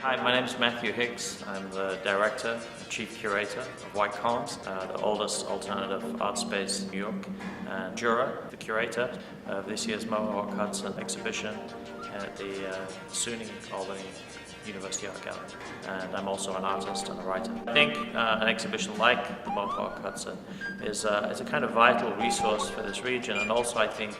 Hi, my name is Matthew Higgs. I'm the Director and Chief Curator of White Columns, the oldest alternative art space in New York, and juror, the curator of this year's Mohawk Hudson exhibition at the SUNY Albany University Art Gallery. And I'm also an artist and a writer. I think an exhibition like the Mohawk Hudson is a kind of vital resource for this region, and also I think,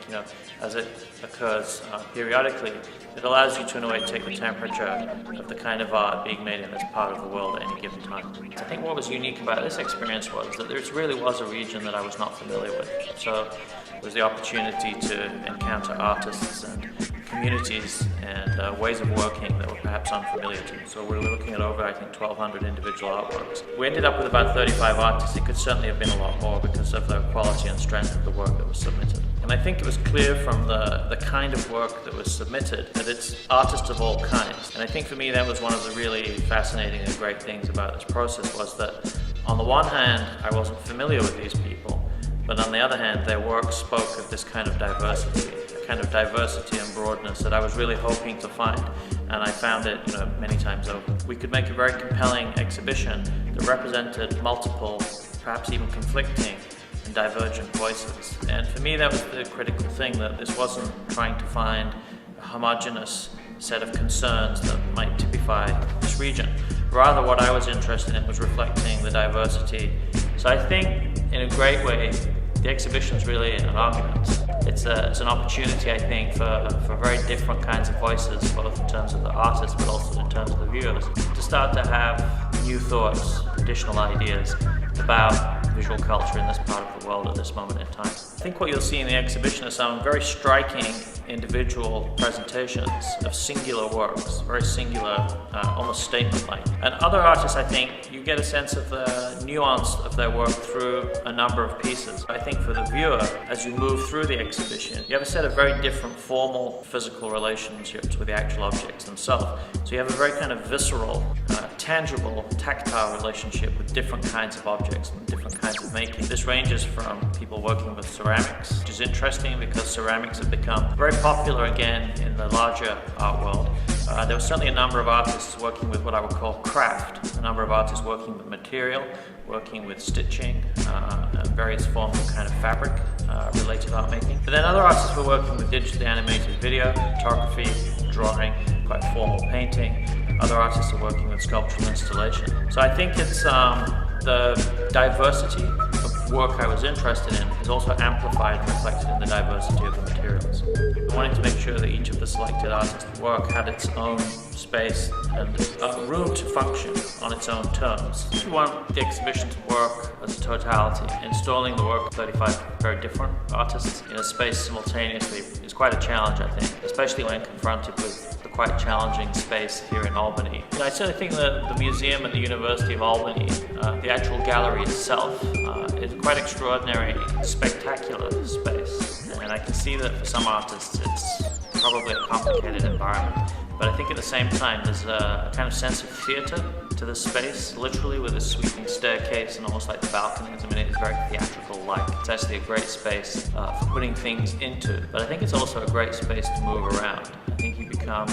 as it occurs periodically, it allows you to in a way take the temperature of the kind of art being made in this part of the world at any given time. I think what was unique about this experience was that there really was a region that I was not familiar with. So it was the opportunity to encounter artists and communities and ways of working that were perhaps unfamiliar to me. So we were looking at over, I think, 1,200 individual artworks. We ended up with about 35 artists. It could certainly have been a lot more because of the quality and strength of the work that was submitted. And I think it was clear from the kind of work that was submitted that it's artists of all kinds. And I think for me that was one of the really fascinating and great things about this process, was that on the one hand I wasn't familiar with these people, but on the other hand their work spoke of this kind of diversity and broadness that I was really hoping to find, and I found it many times over. We could make a very compelling exhibition that represented multiple, perhaps even conflicting and divergent voices. And for me that was the critical thing, that this wasn't trying to find a homogeneous set of concerns that might typify this region. Rather, what I was interested in was reflecting the diversity. So I think in a great way the exhibition is really an argument. It's an opportunity, I think, for very different kinds of voices, both in terms of the artists but also in terms of the viewers, to start to have new thoughts, additional ideas about visual culture in this part of the world at this moment in time. I think what you'll see in the exhibition are some very striking individual presentations of singular works, very singular, almost statement-like. And other artists, I think, you get a sense of the nuance of their work through a number of pieces. I think for the viewer, as you move through the exhibition, you have a set of very different formal physical relationships with the actual objects themselves. So you have a very kind of visceral, tangible, tactile relationship with different kinds of objects and different kinds of making. This ranges from people working with ceramics, which is interesting because ceramics have become very popular again in the larger art world. There was certainly a number of artists working with what I would call craft, a number of artists working with material, working with stitching, and various forms of kind of fabric related art making. But then other artists were working with digitally animated video, photography, drawing, quite formal painting. Other artists are working with sculptural installation. So I think it's the diversity of work I was interested in is also amplified and reflected in the diversity of the materials. I wanted to make sure that each of the selected artists' work had its own space and room to function on its own terms. If you want the exhibition to work as a totality, installing the work of 35 very different artists in a space simultaneously is quite a challenge, I think, especially when confronted with the quite challenging space here in Albany. I certainly think that the museum at the University of Albany, the actual gallery itself, is a quite extraordinary, spectacular space. And I can see that for some artists it's probably a complicated environment. But I think at the same time there's a kind of sense of theatre to the space, literally with a sweeping staircase and almost like the balconies. I mean, it is very theatrical-like. It's actually a great space for putting things into, but I think it's also a great space to move around. I think you become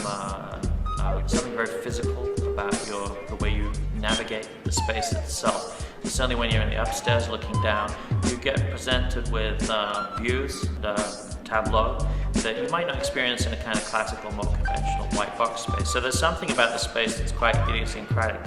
something very physical about the way you navigate the space itself. And certainly when you're in the upstairs looking down, you get presented with views, tableau, that you might not experience in a kind of classical, more conventional white box space. So there's something about the space that's quite idiosyncratic,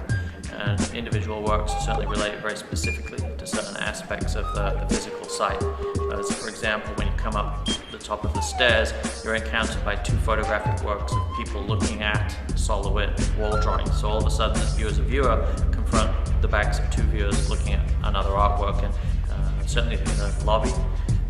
and individual works certainly relate very specifically to certain aspects of the physical site. So for example, when you come up the top of the stairs, you're encountered by two photographic works of people looking at silhouette wall drawings. So all of a sudden, you as a viewer confront the backs of two viewers looking at another artwork, and certainly in the lobby,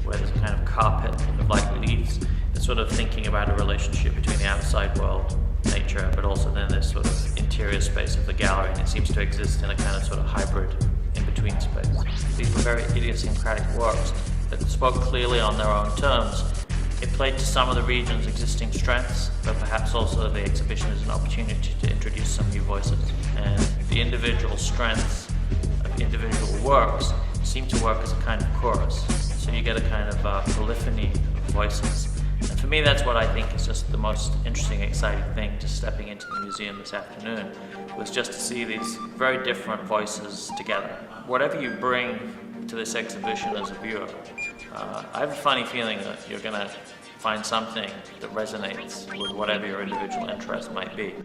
where there's a kind of carpet of like leaves, it's sort of thinking about a relationship between the outside world, nature, but also then this sort of interior space of the gallery, and it seems to exist in a kind of sort of hybrid in-between space. These were very idiosyncratic works that spoke clearly on their own terms. It played to some of the region's existing strengths, but perhaps also the exhibition is an opportunity to introduce some new voices. And the individual strengths of individual works seem to work as a kind of chorus. So you get a kind of polyphony of voices. And For me, that's what I think is just the most interesting, exciting thing, just stepping into the museum this afternoon, was just to see these very different voices together. Whatever you bring to this exhibition as a viewer, I have a funny feeling that you're going to find something that resonates with whatever your individual interest might be.